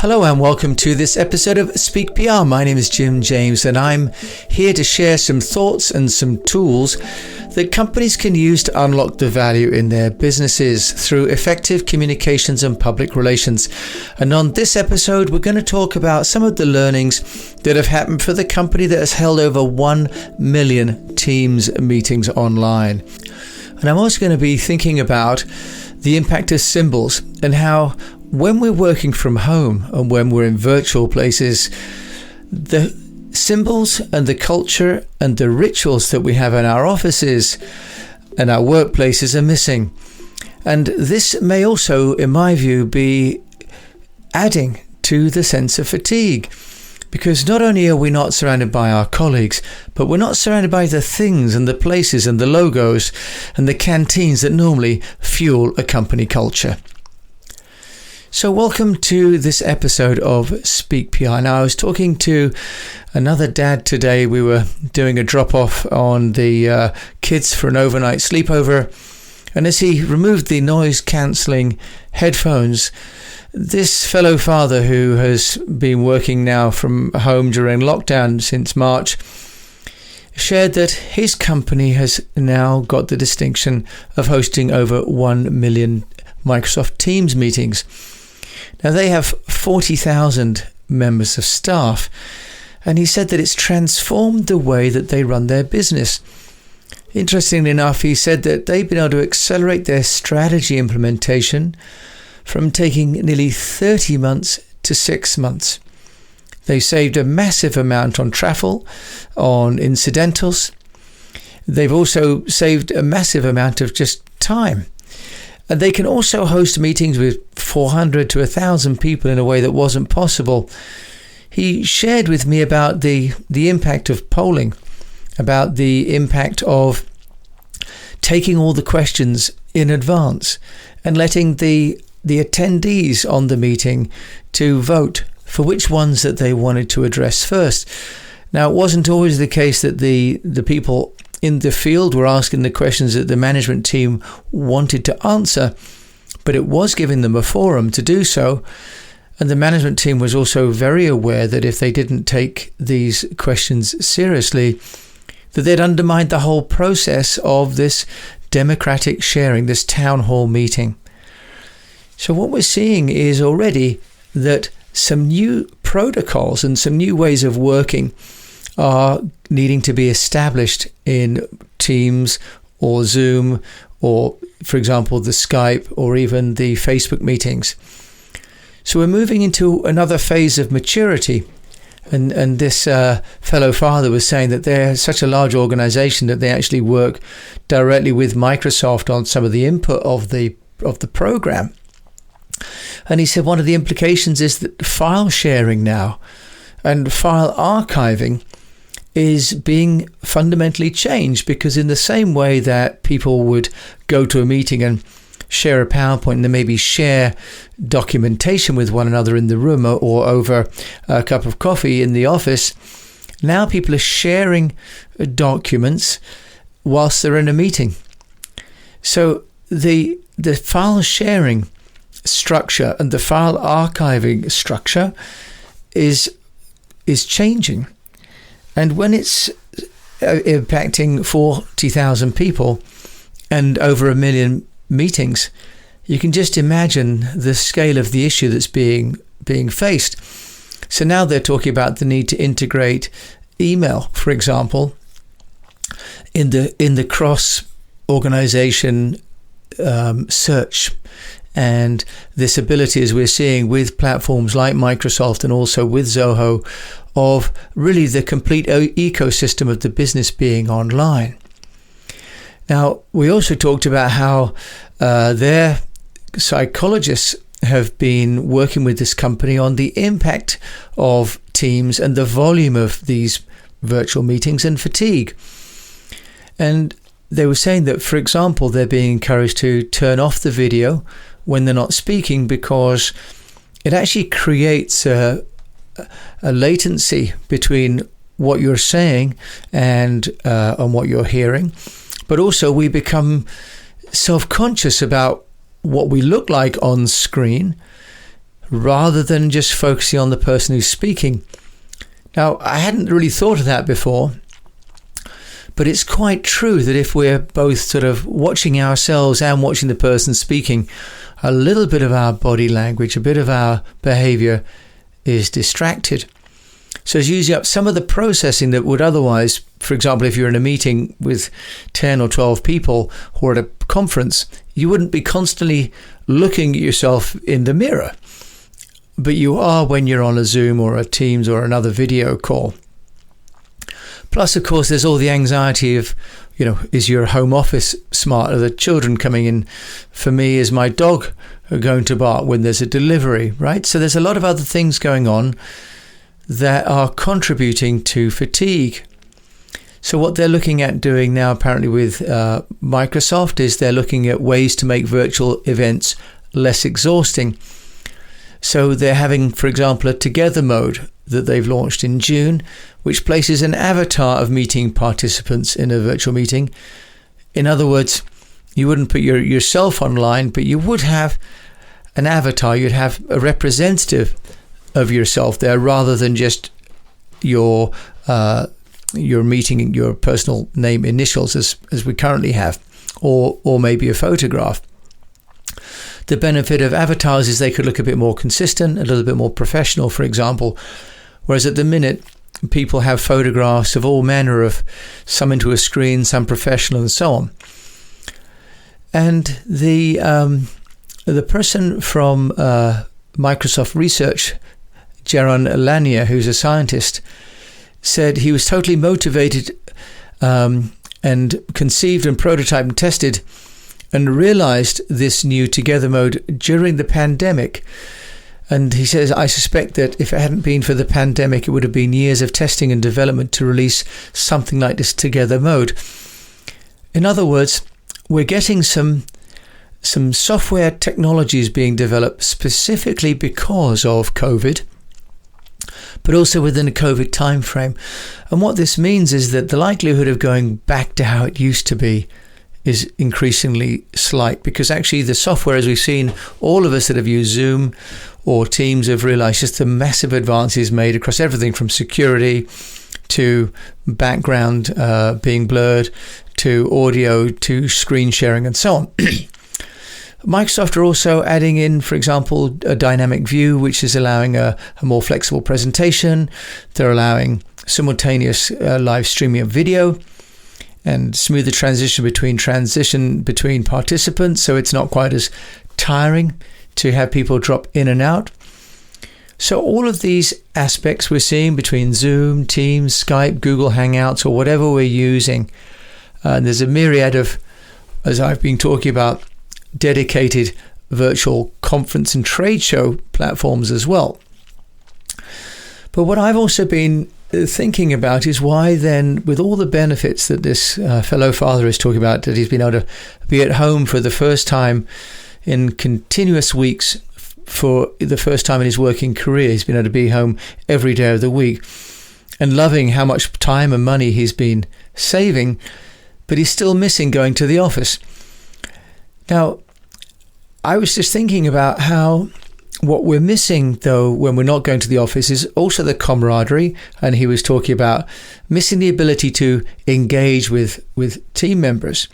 Hello and welcome to this episode of Speak PR. My name is Jim James and I'm here to share some thoughts and some tools that companies can use to unlock the value in their businesses through effective communications and public relations. And on this episode, we're going to talk about some of the learnings that have happened for the company that has held over 1 million Teams meetings online. And I'm also going to be thinking about the impact of symbols and how when we're working from home and when we're in virtual places, the symbols and the culture and the rituals that we have in our offices and our workplaces are missing. And this may also, in my view, be adding to the sense of fatigue. Because not only are we not surrounded by our colleagues, but we're not surrounded by the things and the places and the logos and the canteens that normally fuel a company culture. So welcome to this episode of Speak PR. Now, I was talking to another dad today. We were doing a drop-off on the kids for an overnight sleepover. And as he removed the noise-cancelling headphones, this fellow father who has been working now from home during lockdown since March shared that his company has now got the distinction of hosting over 1 million Microsoft Teams meetings. Now, they have 40,000 members of staff, and he said that it's transformed the way that they run their business. Interestingly enough, he said that they've been able to accelerate their strategy implementation from taking nearly 30 months to 6 months. They saved a massive amount on travel, on incidentals. They've also saved a massive amount of just time. And they can also host meetings with 400 to 1,000 people in a way that wasn't possible. He shared with me about the impact of polling, about the impact of taking all the questions in advance and letting the attendees on the meeting to vote for which ones that they wanted to address first. Now, it wasn't always the case that the people in the field were asking the questions that the management team wanted to answer, but it was giving them a forum to do so. And the management team was also very aware that if they didn't take these questions seriously, that they'd undermine the whole process of this democratic sharing, this town hall meeting. So what we're seeing is already that some new protocols and some new ways of working are needing to be established in Teams or Zoom or, for example, the Skype or even the Facebook meetings. So we're moving into another phase of maturity. And this fellow father was saying that they're such a large organization that they actually work directly with Microsoft on some of the input of the program. And he said one of the implications is that file sharing now and file archiving is being fundamentally changed, because in the same way that people would go to a meeting and share a PowerPoint and then maybe share documentation with one another in the room or over a cup of coffee in the office, now people are sharing documents whilst they're in a meeting. So the file sharing structure and the file archiving structure is changing. And when it's impacting 40,000 people and over 1 million meetings, you can just imagine the scale of the issue that's being faced. So now they're talking about the need to integrate email, for example, in the cross-organization search. And this ability, as we're seeing with platforms like Microsoft and also with Zoho, of really the complete ecosystem of the business being online. Now, we also talked about how their psychologists have been working with this company on the impact of Teams and the volume of these virtual meetings and fatigue. And they were saying that, for example, they're being encouraged to turn off the video when they're not speaking, because it actually creates a latency between what you're saying and what you're hearing. But also we become self-conscious about what we look like on screen rather than just focusing on the person who's speaking. Now, I hadn't really thought of that before, but it's quite true that if we're both sort of watching ourselves and watching the person speaking, a little bit of our body language, a bit of our behavior is distracted. So it's using up some of the processing that would otherwise, for example, if you're in a meeting with 10 or 12 people or at a conference, you wouldn't be constantly looking at yourself in the mirror. But you are when you're on a Zoom or a Teams or another video call. Plus, of course, there's all the anxiety of, is your home office smart? Are the children coming in? For me, is my dog going to bark when there's a delivery, right? So there's a lot of other things going on that are contributing to fatigue. So what they're looking at doing now, apparently with Microsoft, is they're looking at ways to make virtual events less exhausting. So they're having, for example, a together mode that they've launched in June, which places an avatar of meeting participants in a virtual meeting. In other words, you wouldn't put yourself online, but you would have an avatar. You'd have a representative of yourself there rather than just your meeting, your personal name initials as we currently have, or maybe a photograph. The benefit of avatars is they could look a bit more consistent, a little bit more professional, for example, whereas at the minute people have photographs of all manner of, some into a screen, some professional, and so on. And the person from Microsoft Research, Jaron Lanier, who's a scientist, said he was totally motivated and conceived and prototyped and tested and realized this new together mode during the pandemic. And he says, I suspect that if it hadn't been for the pandemic, it would have been years of testing and development to release something like this together mode. In other words, we're getting some software technologies being developed specifically because of COVID, but also within a COVID timeframe. And what this means is that the likelihood of going back to how it used to be is increasingly slight, because actually the software, as we've seen, all of us that have used Zoom or Teams have realized just the massive advances made across everything from security to background being blurred to audio to screen sharing and so on. Microsoft are also adding in, for example, a dynamic view, which is allowing a more flexible presentation. They're allowing simultaneous live streaming of video and smoother transition between participants, so it's not quite as tiring to have people drop in and out. So all of these aspects we're seeing between Zoom, Teams, Skype, Google Hangouts, or whatever we're using, and there's a myriad of, as I've been talking about, dedicated virtual conference and trade show platforms as well. But what I've also been thinking about is why then, with all the benefits that this fellow father is talking about, that he's been able to be at home for the first time in continuous weeks, for the first time in his working career, he's been able to be home every day of the week and loving how much time and money he's been saving, but he's still missing going to the office. Now, I was just thinking about how what we're missing, though, when we're not going to the office is also the camaraderie. And he was talking about missing the ability to engage with team members.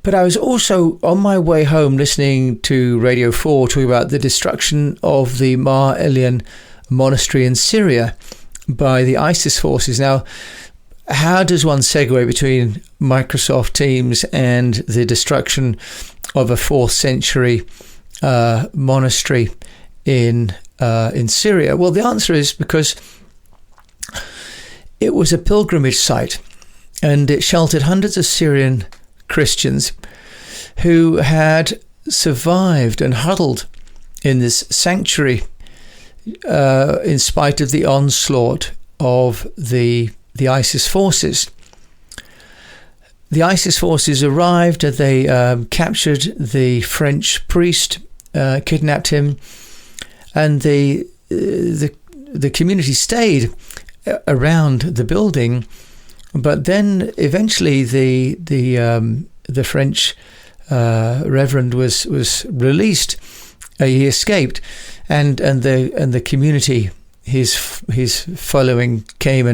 But I was also on my way home listening to Radio 4 talking about the destruction of the Mar Elian monastery in Syria by the ISIS forces. Now, how does one segue between Microsoft Teams and the destruction of a 4th century monastery in Syria? Well, the answer is because it was a pilgrimage site and it sheltered hundreds of Syrian Christians who had survived and huddled in this sanctuary in spite of the onslaught of the ISIS forces. The ISIS forces arrived and they captured the French priest, kidnapped him, and the community stayed around the building. But then eventually the French reverend was released. He escaped, and the community, his following came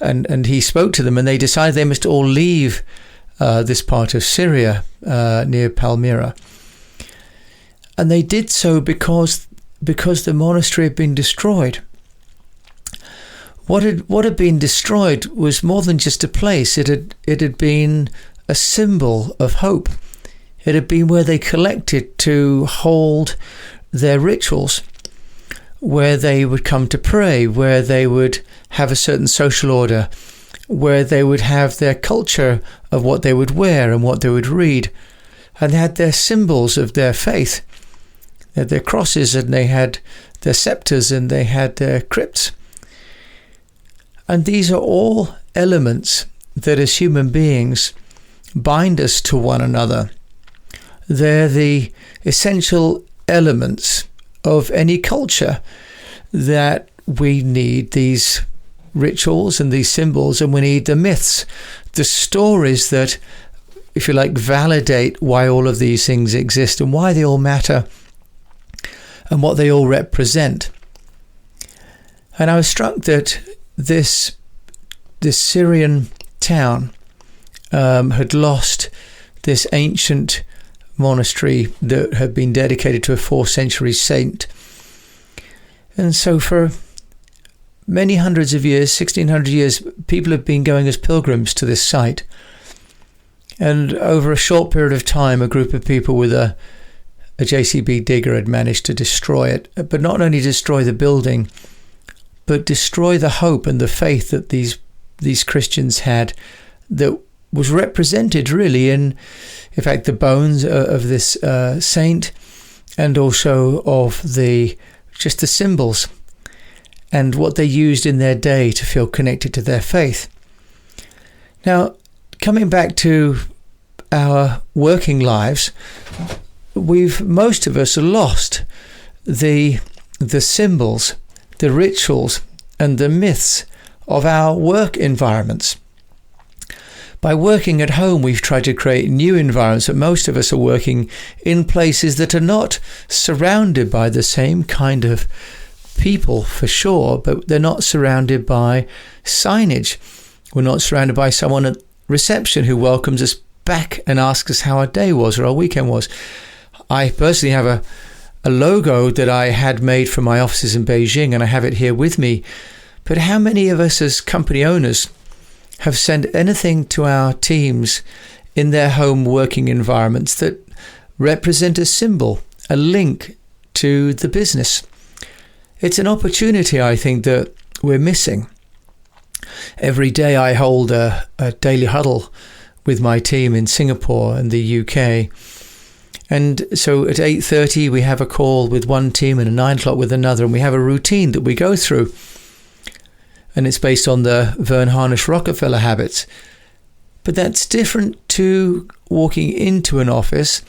and he spoke to them, and they decided they must all leave this part of Syria near Palmyra. And they did so because the monastery had been destroyed. What had been destroyed was more than just a place. It had been a symbol of hope. It had been where they collected to hold their rituals, where they would come to pray, where they would have a certain social order, where they would have their culture of what they would wear and what they would read, and they had their symbols of their faith. They had their crosses, and they had their scepters, and they had their crypts. And these are all elements that as human beings bind us to one another. They're the essential elements of any culture, that we need these rituals and these symbols, and we need the myths, the stories that, if you like, validate why all of these things exist and why they all matter and what they all represent. And I was struck that this Syrian town had lost this ancient monastery that had been dedicated to a 4th century saint. And so for many hundreds of years, 1600 years, people have been going as pilgrims to this site. And over a short period of time, a group of people with a JCB digger had managed to destroy it, but not only destroy the building, but destroy the hope and the faith that these Christians had, that was represented really in fact, the bones of this saint, and also of just the symbols and what they used in their day to feel connected to their faith. Now, coming back to our working lives, most of us lost the symbols, the rituals, and the myths of our work environments. By working at home, we've tried to create new environments, but most of us are working in places that are not surrounded by the same kind of people, for sure, but they're not surrounded by signage. We're not surrounded by someone at reception who welcomes us back and asks us how our day was or our weekend was. I personally have a logo that I had made for my offices in Beijing, and I have it here with me. But how many of us as company owners have sent anything to our teams in their home working environments that represent a symbol, a link to the business? It's an opportunity, I think, that we're missing. Every day I hold a daily huddle with my team in Singapore and the UK. And so at 8:30 we have a call with one team and at 9 o'clock with another, and we have a routine that we go through. And it's based on the Verne Harnish Rockefeller habits. But that's different to walking into an office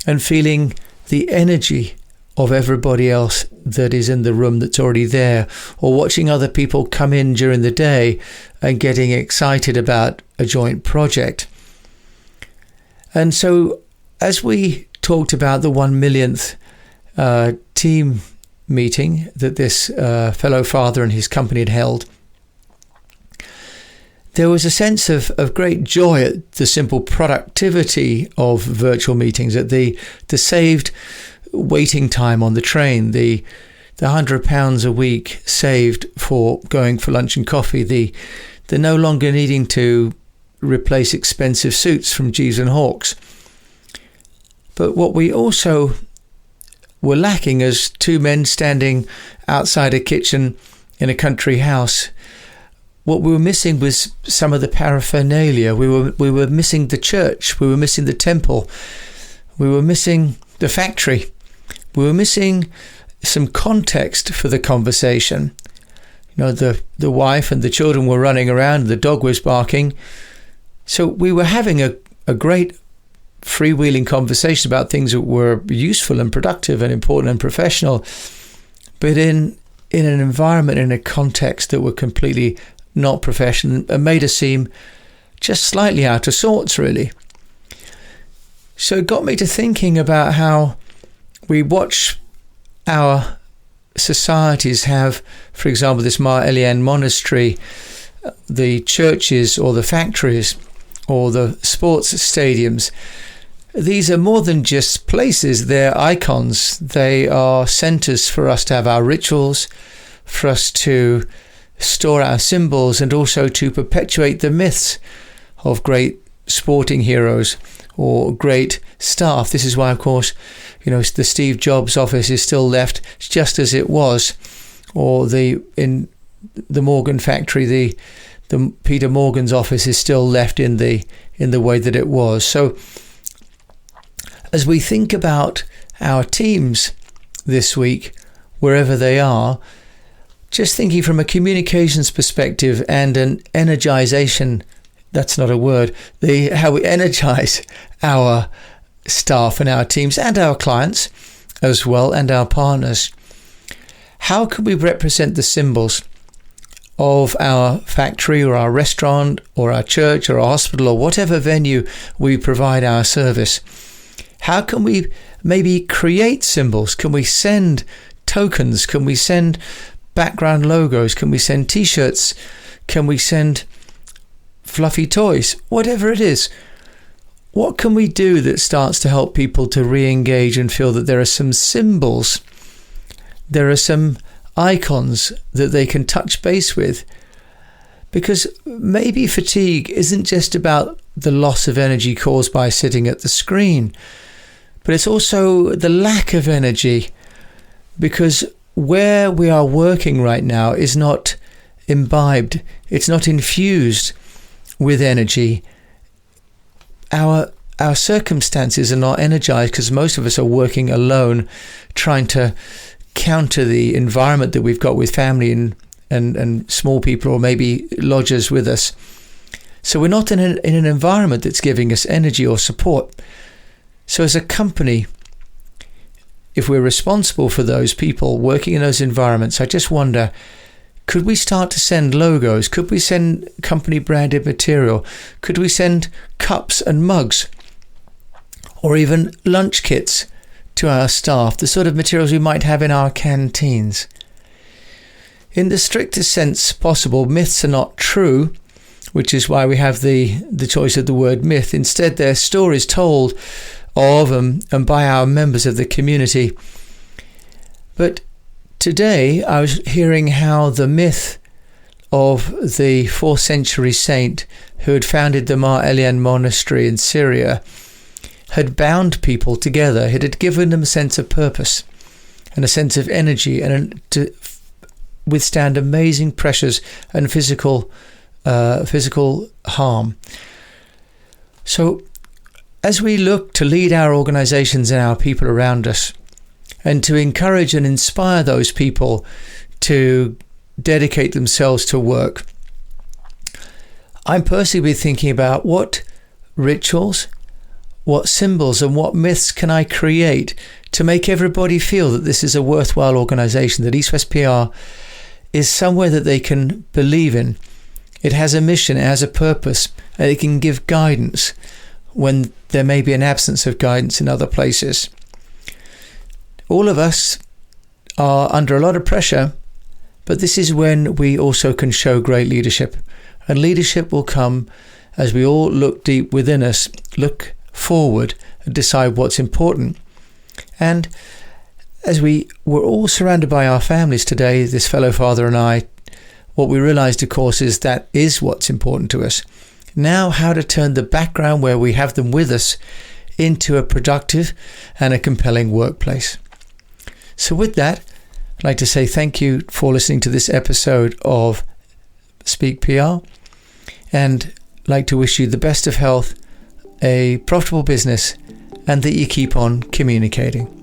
and feeling the energy of everybody else that is in the room that's already there, or watching other people come in during the day and getting excited about a joint project. And so as we talked about the 1 millionth team meeting that this fellow father and his company had held, there was a sense of great joy at the simple productivity of virtual meetings, at the saved waiting time on the train, the £100 a week saved for going for lunch and coffee, the no longer needing to replace expensive suits from Jeeves and Hawkes. But what we also were lacking as two men standing outside a kitchen in a country house, what we were missing was some of the paraphernalia. We were missing the church. We were missing the temple. We were missing the factory. We were missing some context for the conversation. You know, the wife and the children were running around, and the dog was barking. So we were having a great freewheeling conversation about things that were useful and productive and important and professional, but in an environment, in a context that were completely not professional and made us seem just slightly out of sorts, really. So it got me to thinking about how we watch our societies have, for example, this Mar Elian monastery, the churches or the factories or the sports stadiums, these are more than just places, they're icons. They are centers for us to have our rituals, for us to store our symbols, and also to perpetuate the myths of great sporting heroes or great staff. This is why, of course, the Steve Jobs office is still left just as it was, or in the Morgan factory, the Peter Morgan's office is still left in the way that it was. So as we think about our teams this week, wherever they are, just thinking from a communications perspective and an energization, that's not a word, how we energize our staff and our teams and our clients as well, and our partners. How can we represent the symbols of our factory or our restaurant or our church or our hospital or whatever venue we provide our service? How can we maybe create symbols? Can we send tokens? Can we send background logos? Can we send t-shirts? Can we send fluffy toys? Whatever it is. What can we do that starts to help people to re-engage and feel that there are some symbols, there are some icons that they can touch base with? Because maybe fatigue isn't just about the loss of energy caused by sitting at the screen, but it's also the lack of energy, because where we are working right now is not imbibed, it's not infused with energy. Our circumstances are not energized because most of us are working alone, trying to counter the environment that we've got with family and small people, or maybe lodgers with us. So we're not in an environment that's giving us energy or support. So as a company, if we're responsible for those people working in those environments, I just wonder, could we start to send logos? Could we send company branded material? Could we send cups and mugs? Or even lunch kits to our staff, the sort of materials we might have in our canteens? In the strictest sense possible, myths are not true, which is why we have the choice of the word myth. Instead, they're stories told of and by our members of the community. But today I was hearing how the myth of the 4th century saint who had founded the Mar Elian monastery in Syria had bound people together. It had given them a sense of purpose and a sense of energy, and to withstand amazing pressures and physical harm. So as we look to lead our organizations and our people around us, and to encourage and inspire those people to dedicate themselves to work, I'm personally thinking about what rituals, what symbols and what myths can I create to make everybody feel that this is a worthwhile organization, that East West PR is somewhere that they can believe in. It has a mission, it has a purpose, and it can give guidance when there may be an absence of guidance in other places. All of us are under a lot of pressure, but this is when we also can show great leadership. And leadership will come as we all look deep within us, look forward and decide what's important. And as we were all surrounded by our families today, this fellow father and I, what we realized, of course, is that is what's important to us. Now, how to turn the background where we have them with us into a productive and a compelling workplace. So with that, I'd like to say thank you for listening to this episode of Speak PR, and I'd like to wish you the best of health, a profitable business, and that you keep on communicating.